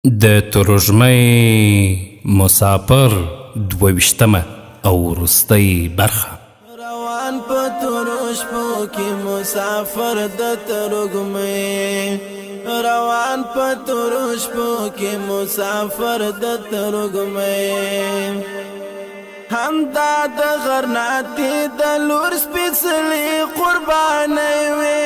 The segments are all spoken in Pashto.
د تروژمۍ مسافر 22مه او وروستۍ برخه. روان په تورو شپو کې مسافر د تروږمۍ، روان په تورو شپو کې مسافر د تروږمۍ، همدا د غرناطې د لور سپېڅلې قربانۍ وې،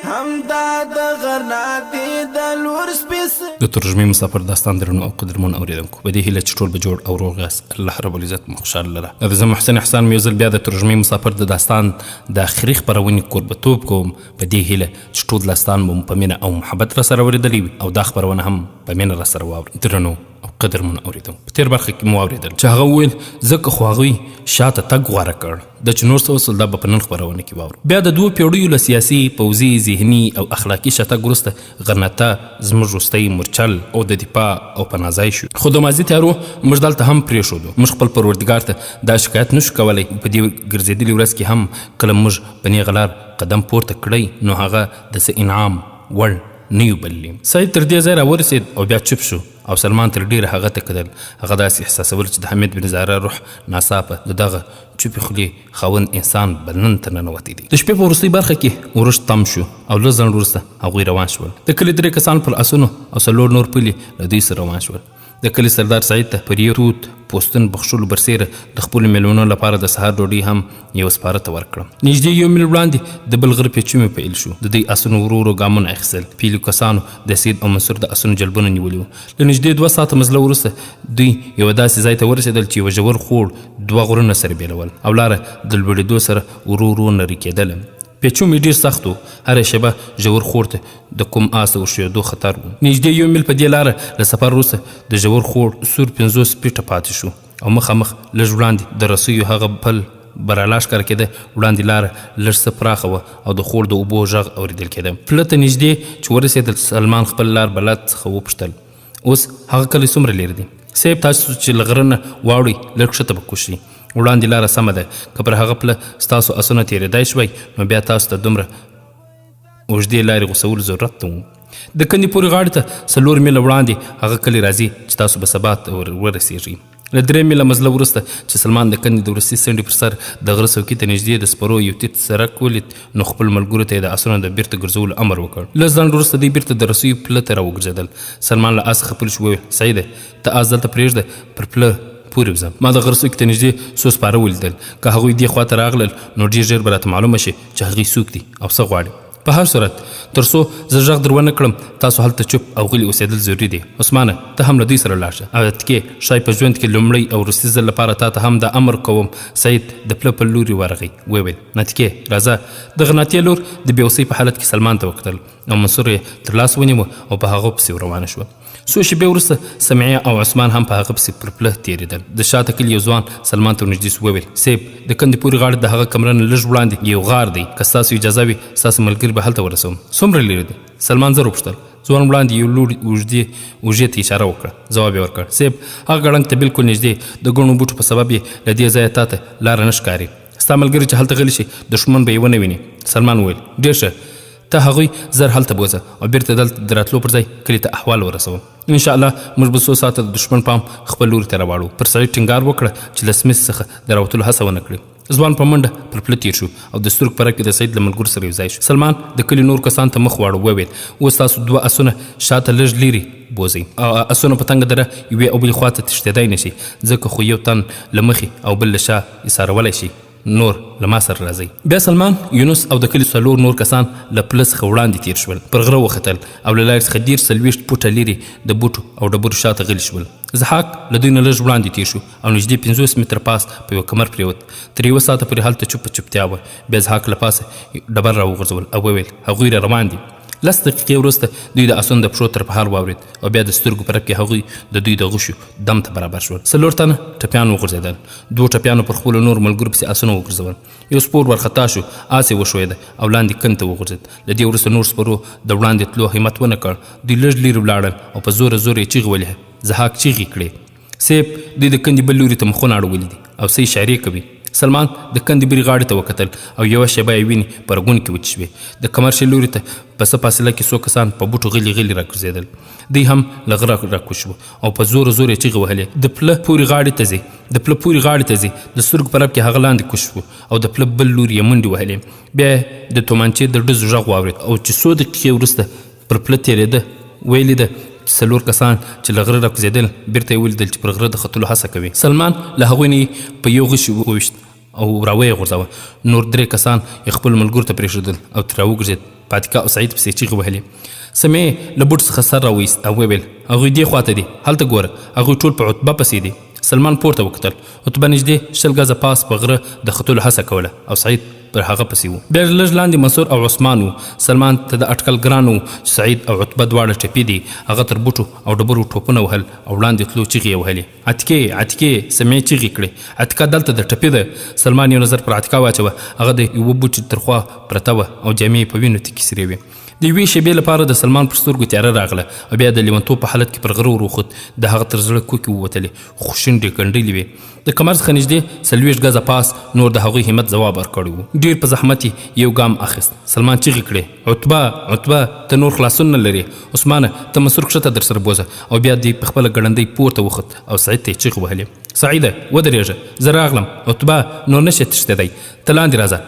همدا د غرناطې د لور سپېڅلې. د تروژمۍ مسافر داستان درنو او قدرمن اوریدونکو، په دې هیله چې ټول به جوړ او روغ یاست. الله رب العزت مو خوشحاله لره. زه محسن احسان مې یو ځل بیا د تروژمۍ مسافر د داستان د آخري خپرونې کوربتوب کوم، په دې هیله چې ټول داستان مو په مینه او محبت راسره اوریدلی وي او دا خپرونه هم په مینه راسره واورئ. درنو او قدرمن اوریدونکو، په تېر برخه کې مو واورېدل چې هغه وویل ځکه خو هغوی شاته تګ غوره کړ د چې نور څه وسول دا به په نن خپرونه کې واورو. بیا د 2 پیړیو له سیاسي، پوځي، ذهني او اخلاقي شاتګ وروسته غرناطه زموږ وروستی مورچل او د دفاع او پناه ځای شو. خو د ماضي تیارو موږ دلته هم پرېښودو. موږ خپل پروردګار ته دا شکایت نشو کولی په دې ګرځېدلې ورځ کې هم کله موږ په نیغه لار قدم پورته کړی نو هغه د څه انعام وړ نه یو بللي. سید تر دې ځای راورسېد او بیا چوپ شو او سلمان تر ډېره هغه ته کتل. هغه داسې احساسول چې د حمید بن زهره روح ناڅاپه د دغه چوپې خولې خاوند انسان بدن ته ننوتی دی. د شپې په وروستۍ برخه کې ورښت تم شو او لږ ځنډ وروسته هغوی روان شول. د کلي 3 کسان پر اسونو او 4 نور پلي له دوی سره روان شول. د کلي سردار سعید ته پر یو توت پوستون بخښلو برسېره د خپلو میلمنو لپاره د سهار ډوډۍ هم یو سپاره ته ورکړه. نږدې 1 میل وړاندې د بل غره پیچومې پیل شو. د دوی اسونو ورو ورو ګامونه اخیستل. پیلو کسانو د سید او منصور د اسونو جلبونه نیولي وو. له نږدې 2 ساعته مزله وروسته دوی یوه داسې ځای ته ورسېدل چې یوه ژور خوړ 2 غرونه سره بیلول او لاره د لوړېدو سره ورو ورو نري کېدله. پیچومې ډېر سخت و. هره شیبه ژور خوړ ته د کوم آس د ورښېدو خطر و. نږدې 1 میل په دې لاره له سفر وروسته د ژور خوړ سور 50 پیټه پاتې شو او مخامخ لږ وړاندې د رسیو هغه پل برالا ښکاره کېده. وړاندې لاره لږ څه پراخه وه او د خوړ د اوبو غږ اورېدل کېده. پله ته نږدې چې ورسېدل سلمان خپل لار بلد څخه وپوښتل اوس هغه کلی څومره لرې دی؟ صاحب تاسو چې له غره نه واوړئ لږ ښکته به کوز شئ. وړاندې لاره سمه ده، که پر هغه پله ستاسو اسونه تېرېدای شوی نو بیا تاسو ته دومره اوږدې لارې غوڅولو ضرورت نه و. د کندې پورې غاړې ته 4 میله وړاندې هغه کلی راځي چې تاسو به سبا ورسېږئ. له 3 میله مزله وروسته چې سلمان د کندې د وروستي څنډې پر سر د غره څوکۍ ته نږدې د سپرو یو تیت سړک ولید نو خپل ملګرو ته یې د اسونو د بیرته ګرځولو امر وکړ. لږ ځنډ وروسته دوی بیرته د رسیو پله ته راوګرځېدل. سلمان له آس څخه پلی شو وویل سعیده ته آس دلته پرېږده پر پله پورې وځم. ما د غره څوکۍ ته نږدې 2 سپاره ولیدل. که هغوی دې خوا ته راغلل نو ډېر ژر به راته معلومه شي چې هغوی څوک دي او څه غواړي. په هر صورت تر څو زه غږ در ونه کړم تاسو هلته چوپ او غلي اوسېدل ضروري دی. عثمانه ته هم له دوی سره لاړ شه. البتکې ښایي په ژوند کې لومړی او وروستي ځل لپاره تا ته هم دا امر کوم. سعید د پله په لوري ورغی وویل نتکې راځه. د غرناطې لور د بېوسۍ په حالت کې سلمان ته وکتل او منصور یې تر لاس ونیوه او په هغو پسې روانه شوه. څو شېبې وروسته سمعیه او عثمان هم په هغه پسې پر پله تېرېدل. د شاته کلي یو ځوان سلمان ته ورنږدې شو وویل صیب د کندې پورې غاړې د هغه کمره نه لږ وړاندې یو غار دی. که ستاسو اجازه وي ستاسو ملګري به هلته ورسوم. څومره لرې دی؟ سلمان زر وپوښتل. ځوان وړاندې یو لوړ اوږې ته اشاره وکړه. ځواب یې ورکړ صیب هغه ګړنګ ته بلکل نږدې د ګڼو بوټو په سبب یې له دې ځایه تا ته لاره نه ښکاري. ستا ملګري چې هلته غلي شي دښمن به یې ونه ویني. سلمان وویل ډېر ښه ته هغوی زر هلته بوځه او بیرته دلته د راتلو پر ځای کلي ته احوال ورسوم. انشاءالله موږ به 2 ساعته د دښمن پام خپل لوري ته راواړو. پر سړي ټینګار وکړه چې له سمیس څخه د راوتلو هڅه ونه کړي. ځوان په منډه پر پله تېر شو او د سترګو په رپ کې د سید له ملګرو سره یو ځای شو. سلمان د کلي نور کسان ته مخ واړو وویل اوس تاسو 2 اسونه شاته لږ لرې بوځئ او اسونه په تنګه دره یوې او بلې خوا ته تښتېدای نه شي ځکه خو یو تن له مخې او بل له شا ایسارولی شي. نور له ما سره راځئ. بیا سلمان یونس او د کلي 4 نور کسان له پله څخه وړاندې تېر شول. پر غره وختل او له لارې څخه 40 فوټه لرې د بوټو او ډبرو شاته غلي شول. زحاک له دوی نه لږ وړاندې تېر شو او نږدې 50 متره پاس په یو کمر پرېوت. تر 1 ساعته پورې هلته چوپتیا وه. بیا زحاک له پاسه ډبر راوغورځول او وویل هغوی را روان دي. 10 دقیقې وروسته دوی د اسونو د پښو تر پهار واورېد او بیا د سترګو په رپ کې هغوی د دوی د غشو دم ته برابر شول. 4 تنه ټپیان وغورځېدل. 2 ټپیانو پر خپلو نور ملګرو پسې اسونه وګرځول. یو سپور ورخطا شو آس یې وښویده او لاندې کند ته وغورځېد. له دې وروسته نور سپرو د وړاندې تلو همت ونه کړ. دوی لږ لرې ولاړل او په زوره زوره یې چیغې ولیه. زحاک چیغې کړې صیب دوی د کندې بل لوري ته مخونه اړولي دي او څه اشارې کوي. سلمان د کندې بري غاړې ته وکتل او یوه شیبه یې ویني په رګونو کې وچې شوې. د کمرشل لوري ته په څه فاصله کې څو کسان په بوټو غلي غلي راکوزېدل. دوی هم له غره راکوز شوه او په زور زور یې چیغې وهلې د پله پورې غاړې ته ځي، د پله پورې غاړې ته ځي. د سترګو په رپ کې هغه لاندې کوز شو او د پله بل لوري یې منډې وهلې. بیا یې د تومانچې د ډزو غږ واورېد او چې څو دقیقې وروسته پر پله تېرېده ویلې ده چې 4 کسان چې له غره راکوزېدل بیرته یې ولیدل چې پر غره د ختلو هڅه کوي. سلمان له هغوی نه په یو غشي وویشت او راویې غورځاوه. نور 3 کسان یې خپل ملګرو ته پرېښودل او ترې راوګرځېد. فاتکه او سعید پسې چیغې وهلې. سمې له بوټ څخه سر راویست او وویل هغوی دې خواته دي، هلته ګوره، هغوی ټول په عتبه پسې دي. سلمان پورته وکتل. عتبه نږدې 20 ګزه پاس په غره د ختلو هڅه کوله او سعید پر هغه پسې و. بیا لږ لاندې منصور او عثمان و. سلمان ته د اټکل ګران و چې سعید او عتبه دواړه ټپي دي. هغه تر بوټو او ډبرو ټوپونه وهل او وړاندې تلو چیغې یې وهلې. عتکې عتکې. سمې چیغې کړې عتکه دلته د ټپي ده. سلمان یو نظر پر عتکه واچوه. هغه د یوه بوټي تر خوا پرته وه او جامې یې په وینو تکې سرې وې. د یوې شېبې لپاره د سلمان پر سترګو تیاره راغله او بیا د لیونتوب په حالت کې پر غره وروخت. د هغه تر زړه کوکې ووتلې خو شونډې کنډلې وې. د کمر څخه نږدې 40 ګزه پاس نور د هغوی همت ځواب ورکړی و. ډېر په زحمت یې یو ګام اخیست. سلمان چیغې کړې عتبه عتبه ته نور خلاصون نه لرې. عثمانه ته منصور کښته در سره بوځه. او بیا دې په خپله ګړندۍ پورته وخت او سعید ته یې چیغې وهلې سعیده ودرېږه زه راغلم. عتبه نور نشې تښتېدی، ته لاندې راځه.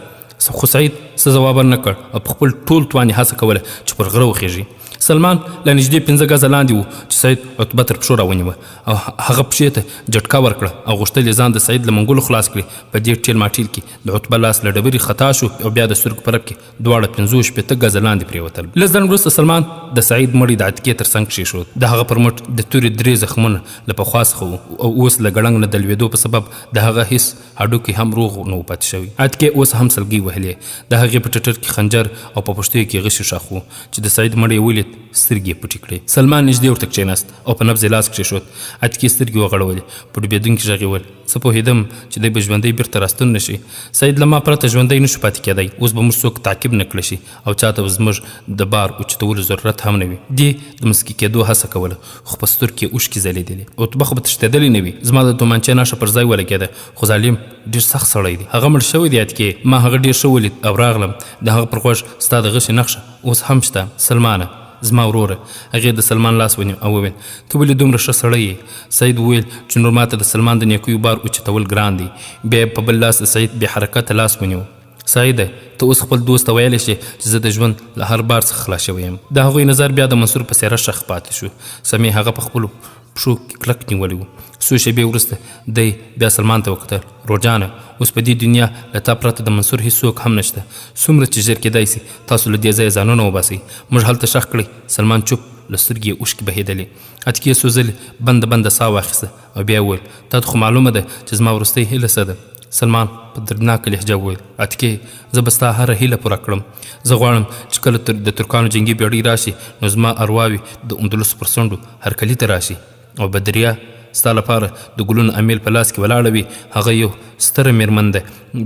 خو سعید څه ځواب ورنه کړ او په خپل ټول توان یې هڅه کوله چې پر غره وخیژي. سلمان له نږدې 15 ګزه لاندې و چې سعید عتبه تر پښو راونیوه او هغه پښې ته جټکه ورکړه او غوښتل یې ځان د سعید له منګولو خلاص کړي. په دې ټیل ماټیل کې د عتبه لاس له ډبرې خطا شو او بیا د سترګو په رپ کې دواړه 15 ګزه لاندې پرېوتل. لږ ځنډ وروسته سلمان د سعید مړی د عتکې تر څنګ کښېښود. د هغه پر مټ د تورې 3 زخمونه له پخوا څخه وو او اوس له ګړنګ نه د لوېدو په سبب د هغه هیڅ هډوکي هم روغ نه و پاتې شوي. عتکې اوس هم سلګۍ وهلې. د هغې په ټټر کې خنجر او په پښتو کې غشي ښخ و چې د سعید مړی ولید. سترګې پټې کړې. سلمان نږدې ورته کښېناست او په نبض یې لاس کښېښود. عتکې سترګې وغړولې. په ډوبېدونکي غږ یې وویل څه پوهېدم چې دی به ژوندی بیرته راستون نه شي. سعید له ما پرته ژوندی نه شو پاتې کېدی. اوس به موږ څوک تعقیب نه کړی شي او چاته به زموږ د بار اوچتولو ضرورت هم نه وي. دې د مسکي کېدو هڅه کوله خو په سترګو کې اوښکې ځلېدلې. عتبه خو به تښتېدلی نه وي. زما د تومانچې نښه پر ځای ولګېده خو ظالم ډېر سخت سړی دی. هغه مړ شوی دی عتکې. ما هغه ډېر ښه ولید او راغلم. د هغه پر غوږ ستا د غشې نښه اوس هم شته. سلمانه زما وروره. هغې د سلمان لاس ونیو او وویل ته ولې دومره ښه سړی یې؟ سعید وویل چې نور ماته د سلمان د نیکیو بار اوچتول ګران دی. بیا یې په بل لاس د سعید بې حرکته لاس ونیو. سعیده ته اوس خپل دوست ته ویلی شي چې زه د ژوند له هر بار څخه خلاص شوی یم. د هغوی نظر بیا د منصور په څېره شخ پاتې شو. سمې هغه په خپلو پښو کې کلک نیولی و. څو شېبې وروسته دی بیا سلمان ته وکتل. روجانه اوس په دې دنیا له تا پرته د منصور هېڅوک هم نشته. څومره چې ژر کېدای سي تاسو له دې ځایه ځانونه وباسئ. موږ هلته شخ کړئ. سلمان چوپ له سترګې یې اوښکې بهېدلې. عتکې سوځلې بنده بنده ساه واخیسته او بیا وویل تا ته خو معلومه ده چې زما وروستۍ هیله څه ده؟ سلمان په دردناکه لهجه وویل عتکې زه به ستا هره هیله پوره کړم. زه غواړم چې کله د ترکانو جنګي بیړۍ راشي نو زما ارواوې د اندلس پر څنډو هرکلي ته راشي او بدریا ستا لپاره د ګلونو امیل په لاس کې ولاړه وي. هغه یو ستره مېرمن ده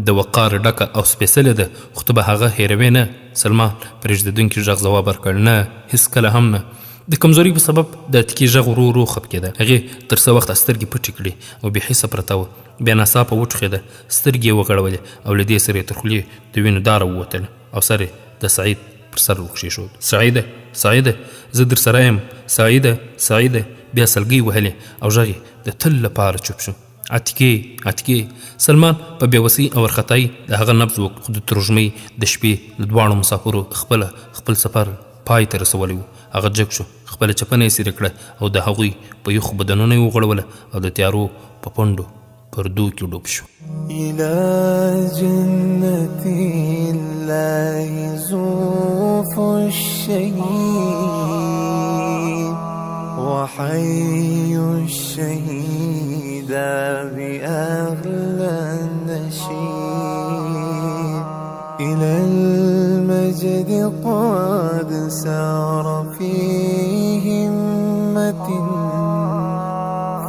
د وقار ډکه او سپېڅلې ده خو ته به هغه هېروې نه. سلمان په رېږدېدونکي غږ ځواب ورکړ نه هېڅکله هم نه. د کمزوري په سبب د عتکې غږ ورو ورو خپ کېده. هغې تر څه وخته سترګې پټې کړې او بې حسه پرته وه. بیا ناڅاپه وټوخېده. سترګې یې وغړولې او له دې سره یې تر خولې د وینو داره ووتله او سر یې د سعید پر سر وکښېښود. سعیده سعیده زه در سره یم. سعیده سعیده. بیا سلګۍ وهلې او غږ یې د تل لپاره چوپ شو. عتکې عتکې. سلمان په بېوسۍ او وارخطایي د هغه نبض وکړ خو د تروږمۍ د شپې له دواړو مسافرو خپل سفر پای ته رسولی و. هغه جګ شو. خپله چپنه یې څیرې کړه او د هغوی په یخو بدنونه یې وغوړوله او د تیارو په پنډو پردو کې ډوب شو. إلى جنة الله زوف الشهيد وحي الشهيد بأغلى النشيد إلى المجد قد سار في همة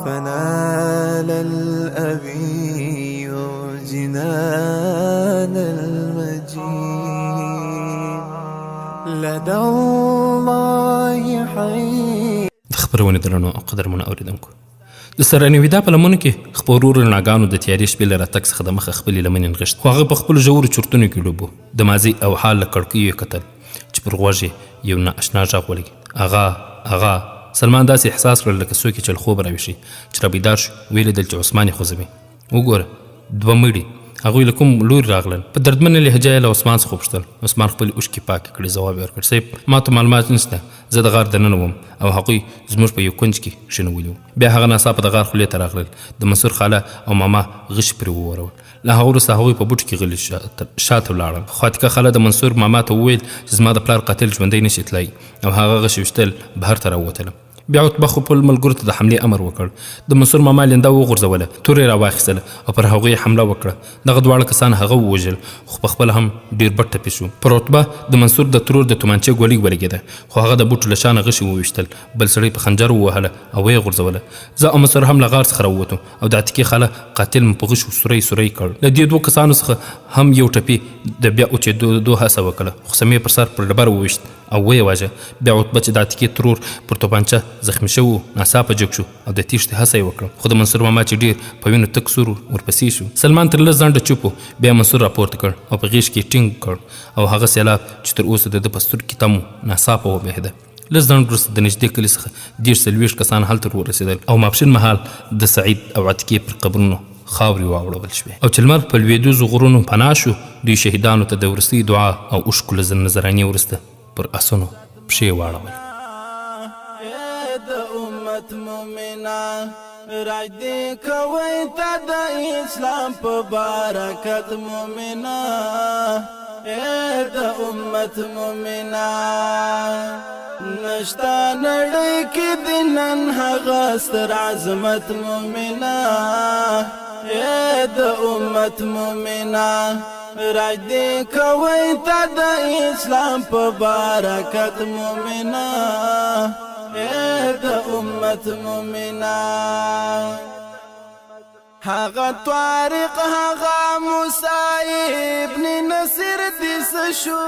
فنال الأبي جنان المجيد لدى الله حي. د خبرونې درنو او قدرمنو اورېدونکو د سرانویدا په لمنو کې خپرور رڼاګانو د تیارې شپې له راتګ څخه د مخه خپلې لمنې نغښت، خو هغه په خپلو ژورو چورتونو کې ډوب و. د ماضي او حال له کړکیو یې کتل چې پر غوږ یې یو نااشنا غږ ولګېد. اغا سلمان داسې احساس کړل لکه څوک چې له خوبه راویښي، چې رابیدار شو ویې لیدل چې عثمان یې خوځوي. وګوره 2 مړي، هغوی له کوم لوري راغلل؟ په دردمنه لهجه یې له عثمان څخه وپوښتل. عثمان خپلې اوښکې پاکې کړې، ځواب یې ورکړ: صاحب ما ته معلومات نشته، زه د غار دننه وم او هغوی زموږ په یو کونج کې کښېنولي وو. بیا هغه ناڅاپه د غار خولې ته راغلل، د منصور خاله او ماما غشي پرې وورول. له هغه وروسته هغوی په بوټو کې غلي شاته ولاړل. خو عتیقه خاله د منصور ماما ته وویل چې زما د پلار قاتل ژوندی نشي تللی او هغه غشي ویشتل بهر ته راووتله. بیا عتبه خپل ملګرو ته د حملې امر وکړ. د منصور ماما لنده وغورځوله، تور یې راواخیستله او پر هغوی حمله وکړه. دغه دواړه کسان هغه ووژل، خو پخپله هم ډېر بټ ټپي شو. پر عتبه د منصور د ترور د تومانچې ګولۍ ولګېده، خو هغه د بوټو له شانه غشي وویشتل. بل سړی په خنجر ووهله او ویې غورځوله. زه او منصور هم له غار څخه راووتو او د عتیقې خاله قاتل مو په غشو سوری کړ. له دې 2 کسانو څخه هم یو ټپي د بیا اوچېدو هڅه وکړه، خو سمې پر سر پر ډبره وویشت او ویې واژه. بیا عتبه چې د عتیقې ترور پر توپانچه زخمي شوی ناڅاپه جګ شو او د تیښتې هڅه یې وکړه، خو د منصور ماما چې ډېر په وینو تک سور ورپسې شو. سلمان تر لږ ځنډه چوپ و، بیا منصور راپورته کړ او په غېږ کې ټینګ کړ او هغه سیلاب چې تر اوسه د ده په سترګو کې تم و ناڅاپه وبهېده. لږ ځنډ وروسته د نږدې کلي څخه 40 کسان هلته ورسېدل او ماپښین مهال د سعید او عتیقې پر قبرونو خاورې واوړول شوې. او چې لمر په لوېدیځو غرونو پناه شو، دوی شهیدانو ته د وروستۍ دعا او اوښکو له نذرانې وروسته پر اسونو پښې واړول. راجدی کوي تا د اسلام په برکت مومنا، د امت مومنا نشتا نړۍ کې د نن هغه ستر عظمت مومنا، د امت مومنا راجدی کوي تا د اسلام په برکت مومنا، د امت مومنا. هغه طارق هغه موسی ابن نصر دیس شو.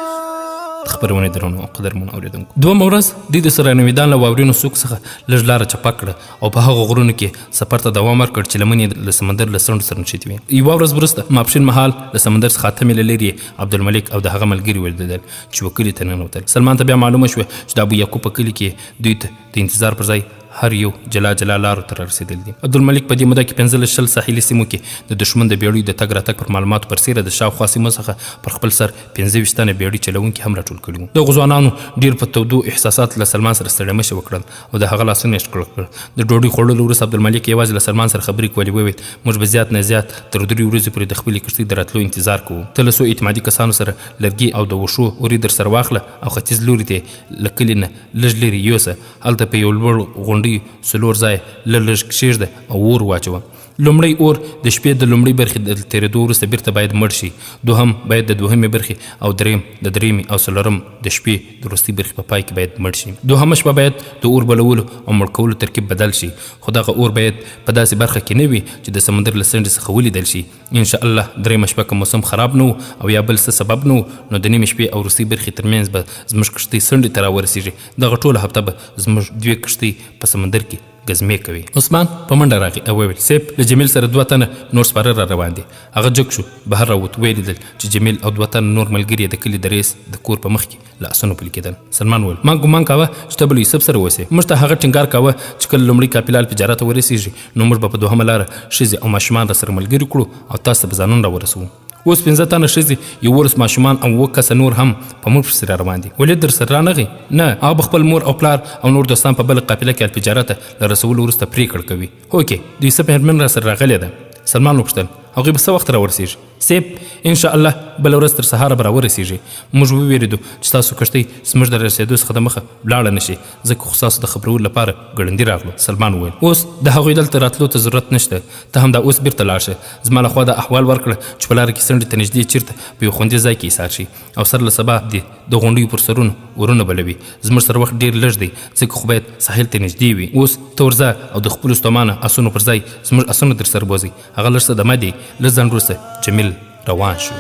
خبرونه درنو او قدرمن اوریدونکو، 2 ورځ د سرانویدان له واورینو څوک څخه لږ لاره چپه کړه او په هغه غرونو کې سفر ته دوام ورکړ چې لمنې له سمندر له څنډو سره نښتې وې. یوه ورځ وروسته ماپښین مهال له سمندر څخه اتمې له لرې عبدالملک او د هغه ملګري ولیدل چې و کلي ته ننوتل. سلمان ته بیا معلومه شوه چې د ابو یعقوب په کلي کې دوی ته د انتظار پر ځای هر یو جلا لارو ته رارسېدل دي. عبدالملک په دې موده کې 15 ساحلي سیمو کې د دښمن د بیړیو د تګ راتګ پر معلوماتو برسېره د شاوخوا سیمو څخه پر خپل سر 15 تنه بیړۍ چلوونکي هم راټول کړي وو. دغو ځوانانو ډېر په تودو احساسات له سلمان سره ستړي مشي وکړل او د هغه لاسونه یې ښکل کړل. د ډوډۍ خوړلو وروسته عبدالملک یوازې له سلمان سره خبرې کولې. وویل موږ به زیات نه زیات تر 3 ورځې پورې د خپلې کښتۍ د راتلو انتظار کوو. ته له څو اعتمادي کسانو سره لرګي او د وښو اورې در سره واخله او ختیځ لوري ته له کلي نه لږ لرې یوسه. هلته په یو لوړ غونډۍ 4 ځای لږ کښېږده او اور واچوه. لومړی اور د شپې د لومړۍ برخې د تېرېدو وروسته بیرته باید مړ شي، دوهم باید د 2مې برخې او دریم د 3مې او 4م د شپې د وروستۍ برخې په پای کې باید مړ شي. 2مه شپه باید د اور بلولو او مړ کولو ترکیب بدل شي، خو دغه اور باید په داسې برخه کې نه وي چې د سمندر له څنډې څخه ولیدل شي. انشاءالله 3مه شپه که موسم خراب نه او یا بل څه سبب نه نو د 1مې شپې او وروستۍ برخې ترمنځ به زموږ کښتۍ څنډې ته راورسېږي. دغه ټوله هفته به زموږ 2 کښتۍ په سمندر کې ګزمې کوي. عثمان په منډه راغی او وویل صاحب له جمیل سره 2 تنه نور سپاره را روان دي. هغه جګ شو بهر راووت، ویې لیدل چې جمیل او 2 تنه نور ملګري د کلي د رئیس د کور په مخ کې له اسونو پلي کېدل. سلمان وویل ما ګمان کاوه چې ته به له یوسف سره اوسې. موږ ته هغه ټینګار کاوه چې کله لومړی قافله الفجاره ته ورسېږي نو موږ به په 2مه لاره ښځې او ماشومان را سره ملګري کړو او تاسو ته به ځانونه راورسوو. اوس 15 تنه ښځې 11 ماشومان او 9 کسه نور هم په موږ پسې را روان دي. ولې در سره رانغی؟ نه، هغه به خپل مور او پلار او نور دوستان په بله قافله کې الفجاره ته له رسولو وروسته پرېکړه کوي. هوکې د یوسف مېرمن را سره راغلې ده. سلمان وپوښتل هغوی به څه وخت راورسېږي؟ صاحب انشاءالله بله ورځ تر سهاره به راورسېږي. موږ وویرېدو چې ستاسو کښتۍ زموږ د رسېدو څخه د مخه ولاړه نه شي، ځکه خو ستاسو د خبرولو لپاره ګړندي راغلو. سلمان وویل اوس د هغوی دلته راتلو ته ضرورت نشته، ته هم دا اوس بیرته لاړ شه. زما لخوا دا احوال ورکړه چې په لاره کې څنډې ته نږدې چېرته په یو خوندي ځای کې ایسار شي او سر له سبا د غونډیو پر سرونو ورونه بلوي. زموږ سره وخت ډېر لږ دی ځکه خو باید ساحل ته نږدې وي. اوس ته ورځه او د خپلو ستومانه اسونو پر ځای زموږ اسونه در سره بوځئ. هغه لږ څه دمه دی. لږ ځنډ وروسته جمیل روان شو.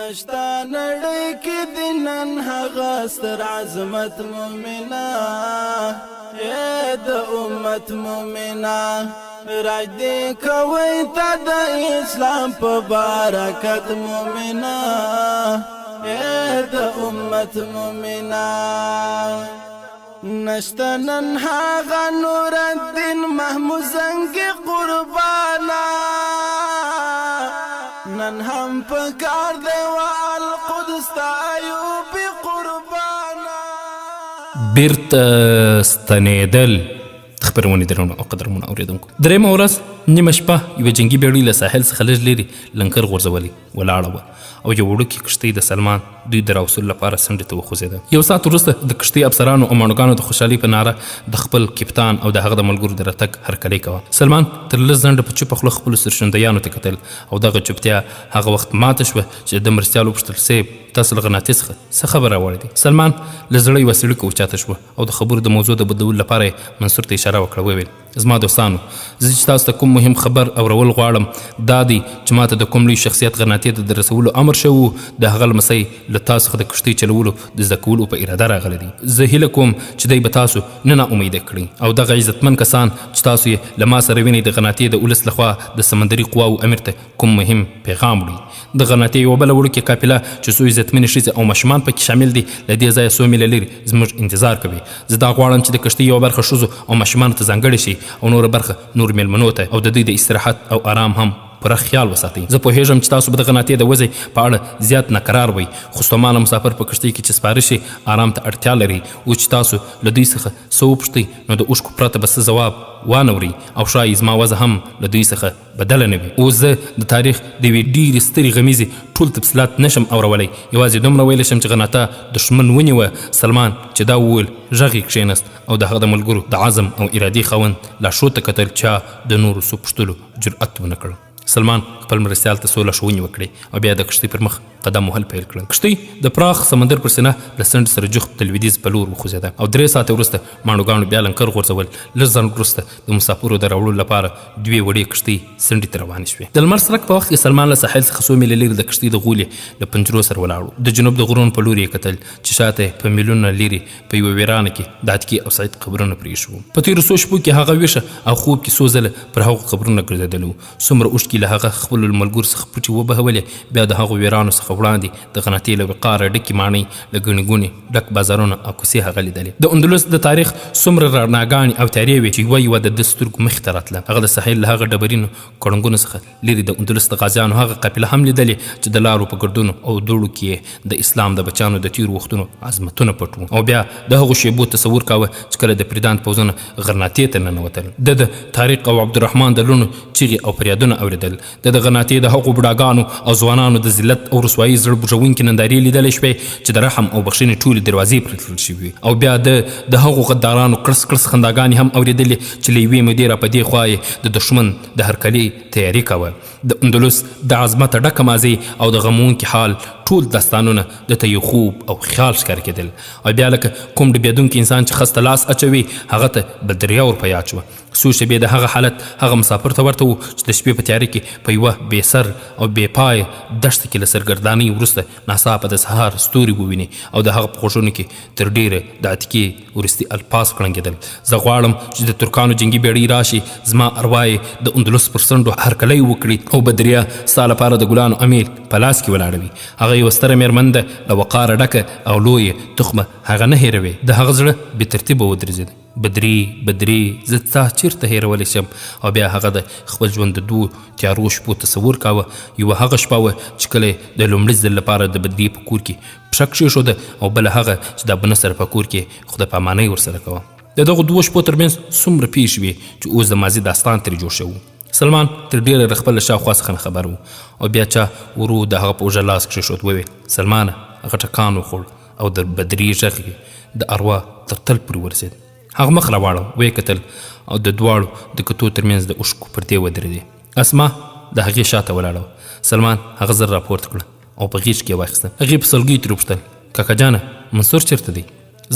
نشتا نړۍ کې د نن هغه ستر عظمت مومنه د امت مومنه راج دې کوي ته د اسلام په برکت مومنه د امت مومنه نشتا نن هغه نور الدین محمود زنګ قربانا نن هم پکار دی والقدس ته ایوب قربانا بیرته ستنېدل. خبرونه درنو او قدرمون اوریدونکو درېمه ورځ نیمه شپه یوه جنګي بېړۍ له ساحل څخه لږ لرې لنګر غورځولې ولاړه وه او یو وړوکې کښتۍ د سلمان دوی د راوصول لپاره څنډې ته وخوځېده. یو ساعت وروسته د کښتۍ افسرانو او ماڼوګانو د خوشحالۍ په ناره د خپل کپتان او د هغه د ملګرو د راتګ هرکلی کوه. سلمان تر لږ ځنډه په چوپه خوله خپلو سرښندیانو ته کتل او دغه چوپتیا هغه وخت ماته شوه چې د مرستیال وپوښتل صیب تاسو له غناطي څخه څه خبر راوړی دی؟ سلمان له زړه یوه سړکه اوچاته شوه او د خبرو د موضوع د بدلولو لپاره یې منصور ته اشاره وکړه. وویل زما دوستانو زه چې تاسو ته کوم مهم خبر اورول غواړم دا دی چې ماته د کوم لوی شخصیت غناطي ته د رسولو امر شوی و د هغه لمسی له تاسو څخه د کښتۍ چلولو د زده کولو په اراده راغلی دی. زه هیله کوم چې دی به تاسو نه ناامیده کړي او دغه عزتمن کسان چې تاسو یې له ما سره وینئ د غناطي د ولس لخوا د سمندري قواو امیر ته کوم مهم پیغام وړي. د غناطي یوه بله وړوکې قافله چې څو عزتمنې ښځې او ماشومان پکې شامل دي له دې ځایه 100 میله لرې زموږ انتظار کوي. زه دا غواړم چې د کښتۍ یوه برخه ښځو او ماشومانو ته ځانګړې شي او نوره برخه نور میلمنو ته او د دوی د استراحت او آرام هم پوره خیال وساتئ. زه پوهیږم چې تاسو به د غناطي د وضع په اړه زیات ناقرار وئ خو ستومانه مسافر په کښتۍ کې چې سپاره شي آرام ته اړتیا لري. اوس چې تاسو له دوی څخه څه وپوښتئ نو د اوښکو پرته به څه ځواب وانورئ او ښایي زما وضع هم له دوی څخه بدله نه وي. اوس زه د تاریخ د یوې ډېرې سترې غمیزې ټول تفصیلات نشم اورولی یوازې دومره ویلی شم چې غناطه دښمن ونیوه. سلمان چې دا وویل غږ یې کښېنست او د هغه د ملګرو د عزم او ارادې خاوند لاشو ته کتل چا د نورو څه پوښتلو جرأت ونه کړ. سلمان خپل مرستیال ته څو لارښوونې وکړې او بیا د کښتۍ پر مخ قدم وهل پیل کړل. کښتۍ د پراخ سمندر پر سینه له څنډې سره جوخت د لویدیځ په لور وخوځېده او 3 ساعته وروسته ماڼوګانو بیا لنګر غورځول. لږ ځنډ وروسته د مسافرو د راوړلو لپاره 2 وړې کښتۍ څنډې ته روانې شوې. د لمر څرک په وخت کې سلمان له ساحل څخه 100 میله لرې د کښتۍ د غولې له پنجرو سره ولاړ و. د جنوب د غرونو په لور یې کتل چې شاته په میلونه لرې په یوه ویرانه کې د عتکې او سعید قبرونه پرېښي وو. په تېرو څو شپو کې هغه ویښه او خوب کې څو ځله پر هغو قبرونه ګرځېدلی و. څومره اوښکې له هغه خپلو ملګرو څخه پټې وبهولې بیا د هغو ویرانو څخه وړاندې د غناطي له وقاره ډکې ماڼۍ له ګڼې ګوڼې ډک بازارونه او کوڅې هغه لیدلې. د اندلس د تاریخ څومره رڼاګانې او تیارې وې چې یوه د ده سترګو مخې ته راتله. هغه د ساحل له هغه ډبرینو کړنګونو څخه لرې د اندلس د غازیانو هغه قافله هم لیدلې چې د لارو په ګردونو او دوړو کې د اسلام د بچیانو د تیرو وختونو عظمتونه پټ وو. او بیا د هغو شیبو تصور کاوه چې کله د پریدان پوځونه غرناطې ته ننوتل. د طارق او عبدالرحمن د لوڼو چیغې او فریادونه اورېدل. د غناطې د هغو بوډاګانو او ځوانانو د ذلت او رسوایي زړه بوژونکې نندارې لیدلی شوې چې د رحم او بخښنې ټولې دروازې پرې تړل شوي. او بیا د هغو غدارانو کړس کړس خنداګانې هم اورېدلې چې له یوې مودې را په دې خوا یې د دښمن د هرکلي تیاري کوه. د اندلس د عظمته ډکه ماضي او د غمونکي حال ټول داستانونه دته یو خوب او خیال ښکاره کېدل. او بیا لکه کوم ډوبېدونکی انسان چې خس ته لاس اچوي هغه ته به دریا ور په یاد شوه. څو شېبې د هغه حالت هغه مسافر ته ورته و چې د شپې په تیاره کې په یوه بې سر او بې پای دښته کې له سرګردانۍ وروسته ناڅاپه د سهار ستوري وویني او د هغه په غوږونو کې تر ډېره د عتیقې وروستي الفاظ کړنګېدل. زه غواړم چې د ترکانو جنګي بېړۍ راشي زما اروا یې د اندلس پر څنډو هرکلی وکړي او بدریا ستا لپاره د ګلانو امیل په لاس کې ولاړه وي. هغه یوه ستره مېرمن ده له وقاره ډکه او لویه تخمه هغه نه هېروي. د هغه زړه بې ترتیبه ودرېدل. بدري زه تا چیرته هېرولی شم. او بیا هغه د خپل ژوند د 2 تیارو شپو تصور کاوه. یوه هغه شپه وه چې کله د لومړي ځل لپاره د بدري په کور کې پښه کښېښوده او بله هغه چې د ابونه سره په کور کې خدای پامانۍ ورسره کوه. د دغو 2 شپو ترمنځ څومره پیښې وې چې اوس د ماضي داستان ترې جوړ شوی. سلمان تر ډېره د خپل شاوخوا څخه نه خبر و. او بیا چا ورو د هغه په اوږه لاس کښېښود. وویل سلمانه هغه ټکان وخوړ او د بدري غږ د اروا تر تل پورې ورسېد. هغه مخ راواړه ویې کتل او د دواړو د کتو ترمنځ د اوښکو پردې ودرېدې. اسما د هغې شاته ولاړه وه. سلمان هغه زر راپورته کړه او په غېږ کې یې واخیسته. هغې په سلګیو ترې وپوښتل کاکا جانه منصور چېرته دی؟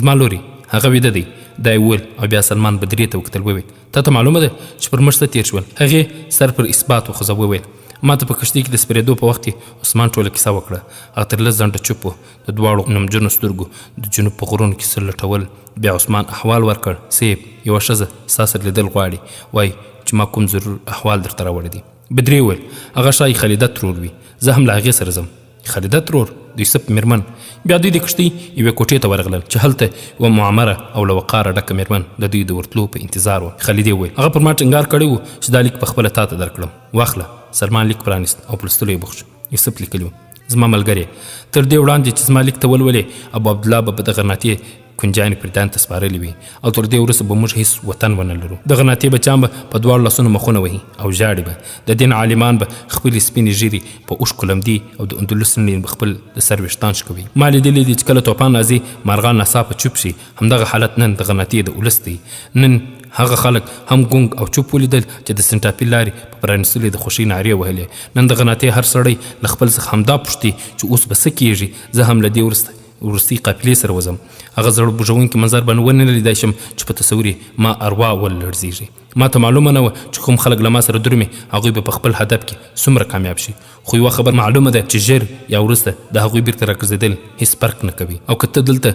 زما لورې هغه ویده دی دا یې وویل. او بیا سلمان بدري ته وکتل. وویل تا ته معلومه ده چې پر موږ څه تېر شول؟ هغې سر پر اثبات وخوځه. وویل ما ته په کښتۍ کې د سپرېدو په وخت کې عثمان ټوله کیسه وکړه. هغه تر لس ځنډه چوپ و. د دواړو نمجنو سترګو د جنوب په غرونو کې سر لټول. بیا عثمان احوال ورکړ. سیب یوه ښځه ستا سره لیدل غواړي، وایي چې ما کوم ضرور احوال درته راوړی دی. بدري وویل هغه ښایي خالده ترور وي، زه هم له هغې سره ځم. خالده ترور د یوسف میرمن. بیا دوی د کښتۍ یوې کوټې ته ورغلل چې هلته یوه معمره او له وقاره ډکه میرمن د دوی د ورتلو په انتظار وه. خالدې وویل هغه پر ما ټینګار کړی و چې دا لیک پخپله تا ته درکړم، واخله. سلمان لیک پرانیست او په لوستلو یې بوخت شو. یوسف لیکلي و زما ملګری تر دې وړاندې چې زما لیک ته ولولې ابو عبدالله به د غرناطې کنجانې پردان ته سپارلې وي او تر دې وروسته به موږ هیڅ وطن ونه لرو. د غرناطې بچیان به په دواړو لاسونو مخونه وهي او ژاړي به. د دین عالمان به خپلې سپینې ژیرې په اوښکو لمدي او د اندلس نړۍ به خپل د سر ویښتان شکوي. ما لیدلي دي چې کله توپان راځي مارغان ناڅاپه چوپ شي. همدغه حالت نن د غرناطې د ولس دی. نن هغه خلک هم ګونګ او چوپ ولیدل چې د سنټاپي لارې په پرانیستلو د خوښۍ نارې وهلې. نن د غرناطې هر سړی له خپل څخه همدا پوښتي چې اوس به څه کېږي. زه هم له دې وروستۍ قافلې سره وځم. هغه زړه بوژونکي منظر به ونه لیدای شم چې په تصور یې ما اروا ولړزېږي. ما ته معلومه نه وه چې کوم خلک له ما سره درومي هغوی به په خپل هدف کې څومره کامیاب شي. خو یوه خبر معلومه ده چې ژر یا وروسته د هغوی بیرته راګرځېدل هېڅ فرق نه کوي. او که ته دلته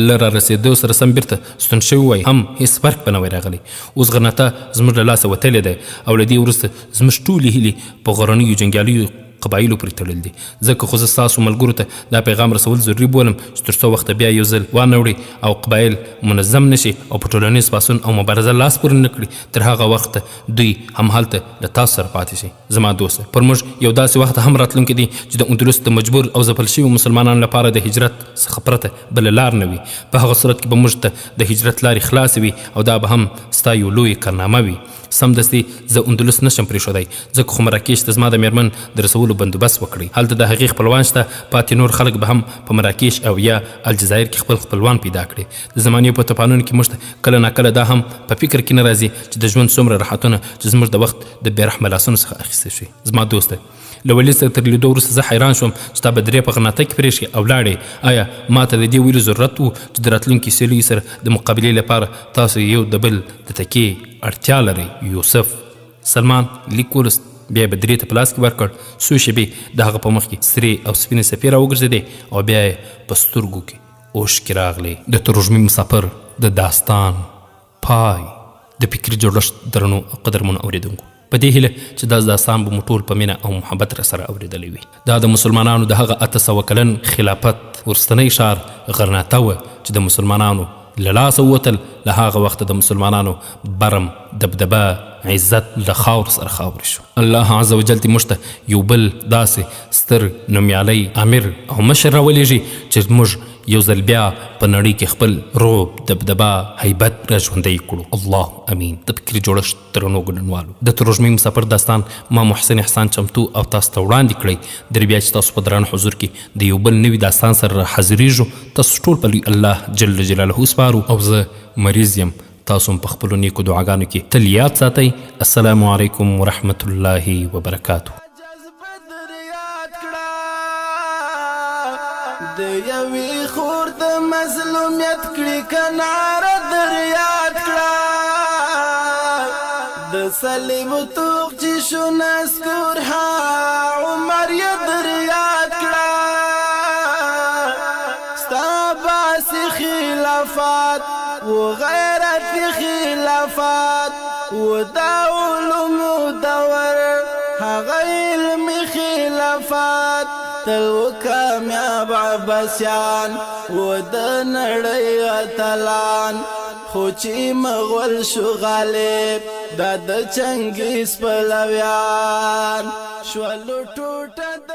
له رارسېدو سره سم بیرته ستون شوی وای هم هېڅ فرق به نه وای راغلی. اوس غرناطه زموږ له لاسه وتلې ده او له دې وروسته زموږ ټولې هیلې په غرنیو جنګیالیو قبایلو پورې تړل دي. ځکه خو زه ستاسو ملګرو ته دا پیغام رسول ضروري بولم چې تر څو وخته بیا یو ځل وانه او قبایل منظم نشي او په ټولنیز پاڅون او مبارزه لاس پورې نه کړي تر هغه وخته دوی هم هلته له تاسو سره پاتې شي. زما دوست پر موږ یو داسې وخت هم راتلونکی دی چې د اندلس د مجبور او ځپل شوي مسلمانانو لپاره د هجرت څخه پرته بله لار نه وي. په هغه صورت کې به موږ ته د هجرت لارې خلاصې وي او دا به هم ستا یو لوی کارنامه وي. سمدستي زه اندلس نشم پرېښودی ځکه خو مراکش ته زما د میرمن د رسولو بندوبست وکړئ. هلته د هغې خپلوان شته. پاتې نور خلک به هم په مراکش او یا الجزایر کې خپل خپلوان پیدا کړي. د زمانې په طوفانونو کې موږ ته کله ناکله دا هم په فکر کې نه راځي چې د ژوند څومره راحتونه چې زموږ د وخت د بې رحمه لاسونو څخه اخیستل شي. زما دوسته له ولید سره تر لیدو وروسته زه حیران شوم چې تا به درې په غرناطه کې پرېښي او لاړې. آیا ما ته د دې ویلو ضرورت و چې د راتلونکي سیلیو سره د مقابلې لپاره تاسو یو د بل د تکیې اړتیا لرئ؟ یوسف. سلمان لیک ولوست. بیا یې بدرې ته په لاس کې ورکړ. څو شېبې د هغه په مخ کې سرې او سپینې څپې راوګرځېدې او بیا یې په سترګو کې اوښکې راغلې. د تروژمي مسافر د داستان پای. د فکري جوړښت درنو او قدرمنو اورېدونکو، په دې هیله چې دا داستان به مو ټول په مینه او محبت را سره اورېدلی وي. دا د مسلمانانو د هغه 800 کلن خلافت وروستنی ښار غرناطه وه چې د مسلمانانو له لاسه ووتل. له هغه وخته د مسلمانانو برم، دبدبه، عزت له خاور سره خاورې شو. الله عز وجل دې موږ ته یو بل داسې ستر نومیالی امیر او مشر راولېږي چې موږ یو ځل بیا په نړۍ کې خپل رعب، دبدبه، هیبت را ژوندی کړو. الله امین. د فکري جوړښت درنو ګډونوالو، د تروژمي مسافر داستان ما محسن احسان چمتو او تاسو ته وړاندې کړی. در بیا چې تاسو په دران حضور کې د یو بل نوي داستان سره حاضرېږو. تاسو ټول په لوی الله جل جلاله سپارو او زه مریض یم. تاسو په خپلو نیکو دعاګانو کې تل یاد ساتئ. السلام علیکم ورحمت الله وبرکاته. د یوې خور د مظلومیت کړي کناره در یاد کړه. د صلیب توغ چې شو نسکور ها عمر یې در یاد کړه. ستا باسي خلافات و غیرت خلافات و دا علومو دور هغه علمي خلافات تل و کامیاب عباسیان و د نړۍ اتلان. خو چې مغول شو غالب دا د چنګیز پلویان شولو ټوټه د